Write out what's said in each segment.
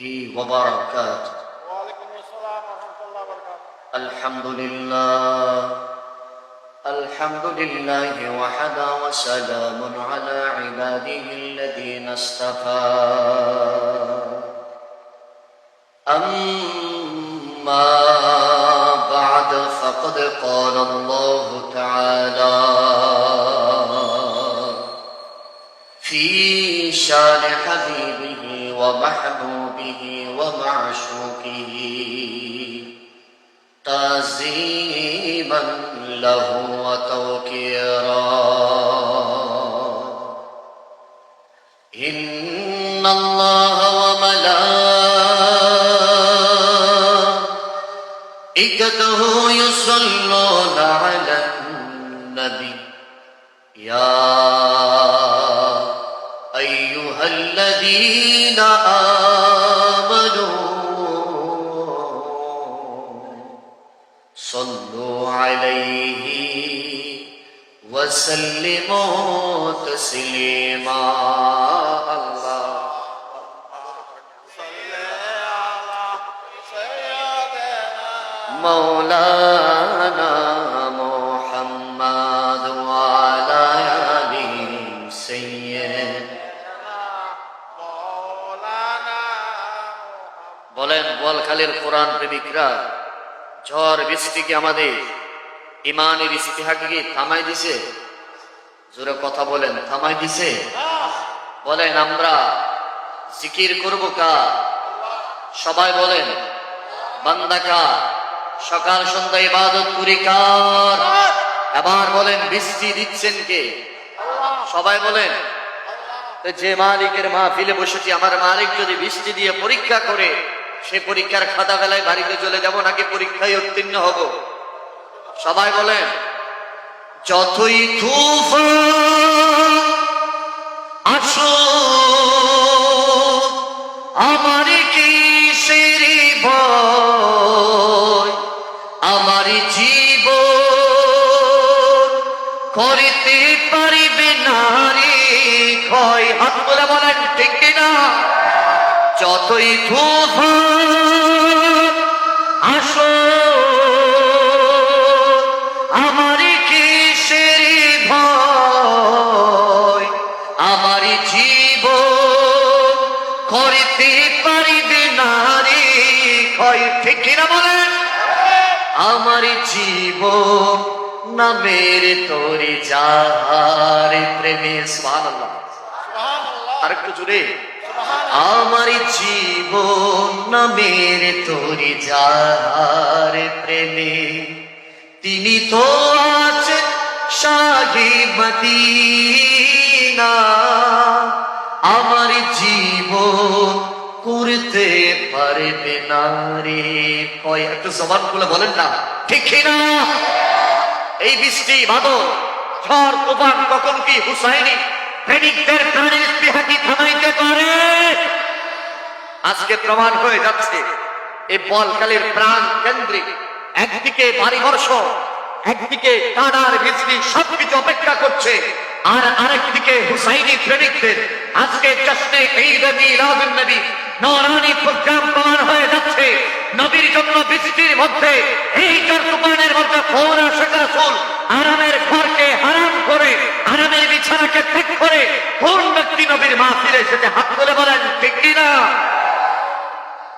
وبركاته. وعليكم السلام ورحمة الله وبركاته. الحمد لله وحده وسلام على عباده الذين اصطفى. أما بعد فقد قال الله تعالى في شان حبيبه ومحبوبه ومعشوقه تعظيما له وتوقيرا. إن الله وملائكته يصلون على النبي يا أيها الذين آمنوا صلوا عليه وسلموا تسليما. الله صل على سيدنا مولانا محمد وعلى آله سيدنا مولانا বলেন বলখালীর কোরআন প্রেমিকরা, ঝড় বৃষ্টি কি আমাদের ইমানের ইস্তিহাকে কি থামাই দিছে? জোরে কথা বলেন, থামাই দিছে? বলেন আমরা জিকির করব কার? সবাই বলেন বান্দা কার? সকাল সন্ধ্যা ইবাদত করি কার? এবার বলেন বৃষ্টি দিচ্ছেন কে? সবাই বলেন। যে মালিকের মাহফিলে বসেছি, আমার মালিক যদি বৃষ্টি দিয়ে পরীক্ষা করে, সে পরীক্ষার খাতা বেলায় বাড়িতে চলে যাব নাকি পরীক্ষায় উত্তীর্ণ হব? সবাই বলেন। যতই তুফান আসো আমার কিসের ভয়, আমার জীবন করিতে পারিবে না রে ক্ষয়। হাত বলে বলেন ঠিক কিনা? যতই তুফান আসো আমার কিসের ভয়, আমার জীবন করিতে পারিবে না রে ক্ষয়। ঠিক কিনা বলেন? আমার জীবন নামের তোরে যাহার প্রেমে। সুবহানাল্লাহ। আর একটু জোরে। আমার জীবন নামের তোরে যাহার প্রেমে, তিনি তো আছেন শাহে মদিনা। আমার জীবন করতে পারবে না রে কয়। একটু জবান খুলে বলেন না ঠিক না? এই বৃষ্টি বাদল ঝড় তুফান কখন কি হুসাইনি প্রেমিকদের প্রাণের স্পৃহা কি থামাইতে পারে? আজকে প্রমাণ হয়ে যাচ্ছে এই বলকালের প্রাণ কেন্দ্রিক একদিকে ভারী বর্ষণ, একদিকে কাঁড়ার বৃষ্টি সবকিছু অপেক্ষা করছে, আর আরেকদিকে হুসাইনি প্রেমিকদের আজকে জশ্নে ঈদ মিলাদুন নবী নূরানি প্রোগ্রাম প্রমাণ হয়ে যাচ্ছে। নবীর জন্য বৃষ্টির মধ্যে এই তুফানের মধ্যে ফৌরা শেখ রাসূল আরামের ঘরকে হারাম করে, আরামের বিছানাকে ত্যাগ করে কোন ব্যক্তি নবীর মাহফিলে এসেছে? হাত তুলে বলেন ঠিক কিনা?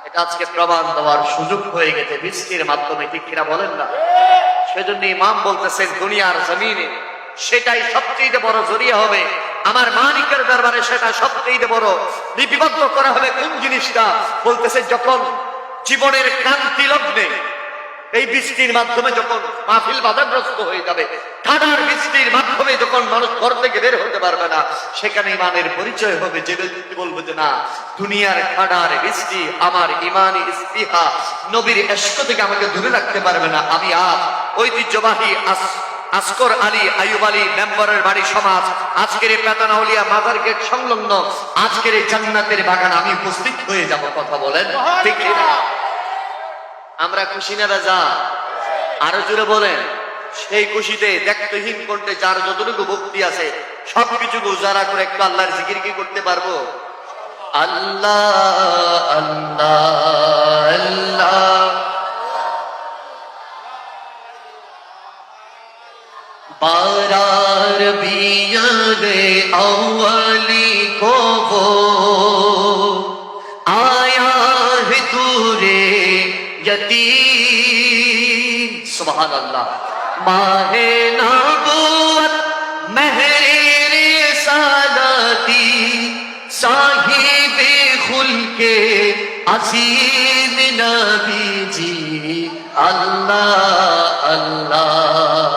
এটা আজকে প্রমাণ দেওয়ার সুযোগ হয়ে গেছে বৃষ্টির মাধ্যমে, ঠিক কিনা বলেন না? সেজন্য ইমাম বলতেছেন দুনিয়ার জমিনে সেটাই সবচেয়ে বড় জরিয়া হবে, আমার মালিকের দরবারে সেটা সবচেয়ে বড় লিপিবদ্ধ করা হবে। কোন জিনিসটা? বলতেছে যখন জীবনের ক্রান্তি লগ্নে এই বৃষ্টির মাধ্যমে যখন মাহফিল বাধাগ্রস্ত হয়ে যাবে, ঠাডার বৃষ্টির মাধ্যমে যখন মানুষ ঘর থেকে বের হতে পারবে না, সেখানে ইমানের পরিচয় হবে। যে ব্যক্তি বলবে যে না, দুনিয়ার ঠাডার বৃষ্টি আমার ইমানি ইস্তিহা নবীর ইশক থেকে আমাকে দূরে রাখতে পারবে না, আমি আজ ঐতিহ্যবাহী আসকর আলী আইয়ুব আলী মেম্বারের বাড়ি সমাজ আজকের এই পেতানাউলিয়া মাদার গেট সংলগ্ন আজকের এই জান্নাতের বাগান আমি উপস্থিত হয়ে যাব। কথা বলেন ঠিক কিনা? আমরা খুশি না রাজা? আরো জোরে বলেন। সেই খুশিতে দেখতহীন করতে যার যতটুকু ভক্তি আছে সবকিছু গুজারা করে একটু আল্লাহর জিকির কি করতে পারবো? আল্লাহ আল্লাহ यतीम। सुभान अल्लाह। माहे नबूवत महरे रिसालती साहिबे खुल्के अजीम नबी जी। अल्लाह अल्लाह।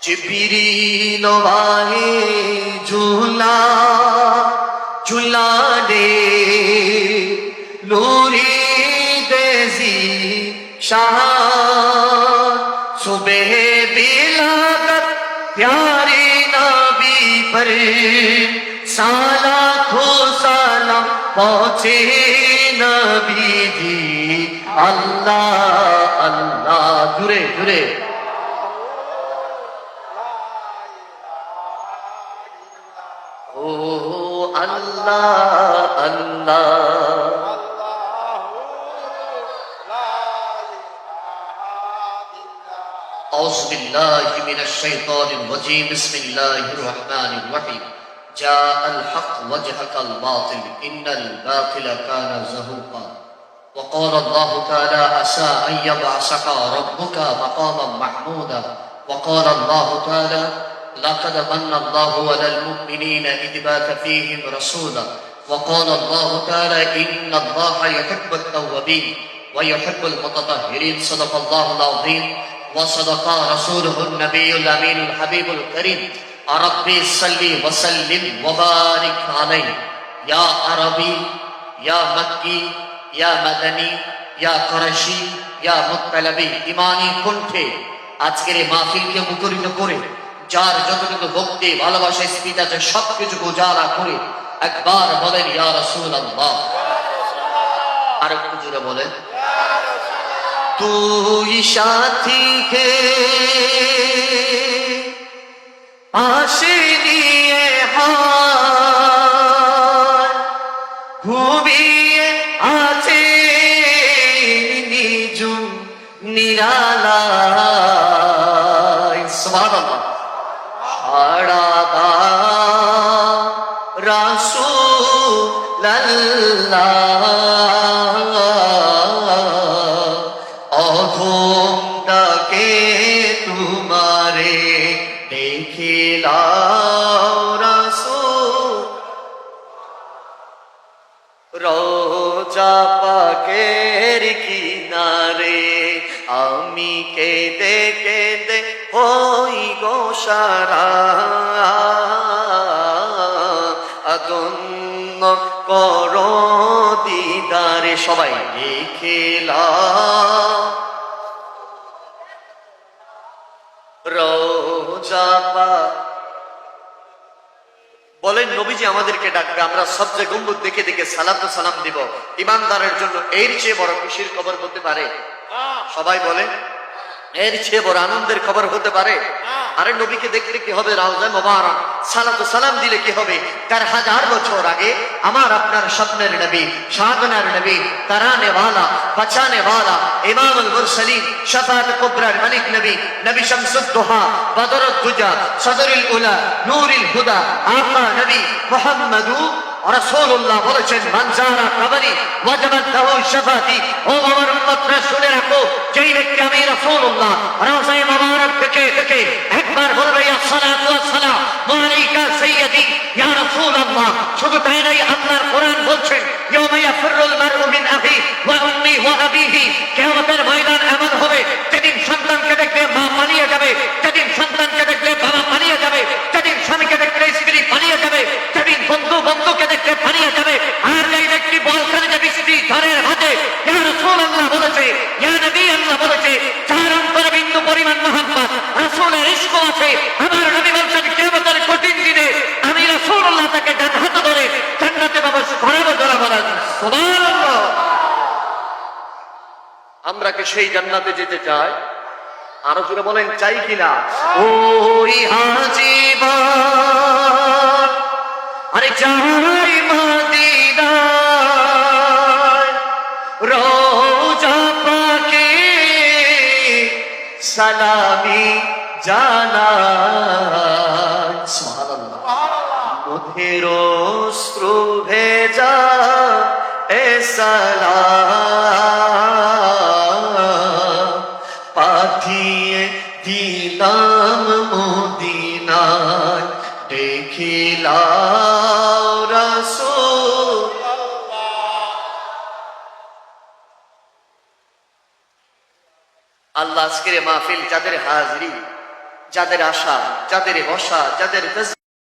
जिब्रील वाहे झूला झूला दे नूरी देजी शाह सुबह बिलागत प्यारे नबी पर साला खो सलाम पहुंचे नबी जी। अल्लाह अल्लाह। जुरे जुरे ओ अल्लाह अल्लाह। औज़ु बिल्लाहि मिनश शैतानिर रजीम। बिस्मिल्लाहिर रहमानिर रहीम। जाअल हक़ वजहकल बातिल इन्नल बातिला काना ज़हूक़ा। वक़ाल अल्लाहु तआला असा अन यबअसका रब्बुका मक़ामन महमूदा। वक़ाल अल्लाहु तआला लक़द मन्ना अल्लाहु अलल मुमिनीन इज़ बअथ फ़ीहिम रसूला। वक़ाल अल्लाहु तआला इन्ना अल्लाहा युहिब्बुत तव्वाबीन व युहिब्बुल मुतत्तहिरीन। सदक़ल्लाहुल अज़ीम व सदक़ रसूलुहुन नबियुल अमीनुल हबीबुल करीम। रब्बि सल्लि व सल्लिम व बारिक अलैहि। या अरबी या मक्की या मदनी या कुरैशी या मुत्तलबी ইমানি কণ্ঠে আজকের এই মাহফিলকে মুখরিত করে যার যতটুকু ভক্তি ভালোবাসা স্পিড আছে সবকিছু উজাড়া করে একবার বলেন ইয়া রাসূলুল্লাহ। আর একটু জোরে বলেন দুই সাথী কে পাশে নিয়ে হাত ঘুমিয়ে আছে নিজুম নিরালায়। সুবহানাল্লাহ। সাড়া দাও রাসূলুল্লাহ অধম ডাকে তোমারে দেখিলাম রাসূল রোজা পাকের কিনারে আমি কেঁদে কেঁদে হই গো সারা। আদন্য করো দিদারে সবাই দেখিলাম রোজা পাক। বলেন নবীজি আমাদেরকে ডাকবে, আমরা সবচেয়ে গম্বুজ দেখে দেখে সালাত সালাম দিব। ইমানদারের জন্য এর চেয়ে বড় খুশির খবর হতে পারে? সবাই বলেন এর চেয়ে বড় আনন্দের খবর হতে পারে? আরে নবীকে দেখলে কি হবে? রাউজায়ে মুবারক সালাত সালাম দিলে কি হবে? ৪০০০ বছর আগে আমার আপনার স্বপ্নের নবী, সাধনার নবী, তারানে ওয়ালা, বাঁচানে ওয়ালা, ইমামুল মুরসালিন, শাফাআত কুবরার মালিক নবী, নবী শামসুদ দুহা, বদরুদ দুজা, সদরুল উলা, নূরুল হুদা, আকা নবী মুহাম্মাদুর রাসূলুল্লাহ বলেছেন মান যারা কবরি ওয়াজাবাত লাহু শাফাতি। ও আমার উম্মতরা শুনে রাখো, যেই ব্যক্তি আমি রাসূলুল্লাহ রওজায়ে মুবারক থেকে থেকে একবার বলবে ইয়া সালাতু ওয়াস সালাম আলাইকা সাইয়্যিদি ইয়া রাসূলুল্লাহ। শুধু তাই নয়, আল্লাহর কোরআন বলছেন ইয়াউমা ইয়াফিরুল মারউ মিন আখি ওয়া উম্মি ওয়া আবিহি। কিয়ামতের ময়দান এমন হবে যেদিন সন্তানকে দেখলে মা পালিয়ে যাবে, যেদিন সন্তানকে দেখলে বাবা পালিয়ে যাবে, যেদিন স্বামীকে দেখলে স্ত্রী পালিয়ে যাবে, যেদিন বন্ধু বন্ধুকে দেখলে পালিয়ে যাবে। আর যেই ব্যক্তি বলছেন যে বৃষ্টি ঝড়ের হাতে ইয়া রাসূলুল্লাহ বলেছে, ইয়া নবী আল্লাহ বলেছে, যার অন্তরে বিন্দু পরিমাণ মুহাব্বত রাসূলের ইশক আছে, আমার নবী বলছেন কিয়ামতের কঠিন দিনে আমি রাসূলুল্লাহ তাকে ডান হাতে ধরে জান্নাতে প্রবেশ করাবো। যারা বলেন সুবহানাল্লাহ। আমরা কি সেই জান্নাতে যেতে চাই? আরো জোরে বলেন চাই কিনা? ওই হাজিবান আরে চাই মদিনায় রওজা পাকে সালামি জানাই। সুবহানাল্লাহ। মুখের অশ্রু ভেজা এ সালাম পাঠিয়ে দিলাম মদিনায় দেখিলাম রাসূল। আল্লাহ আজকের মাহফিল যাদের হাজিরি, যাদের আশা, যাদের বসা, যাদের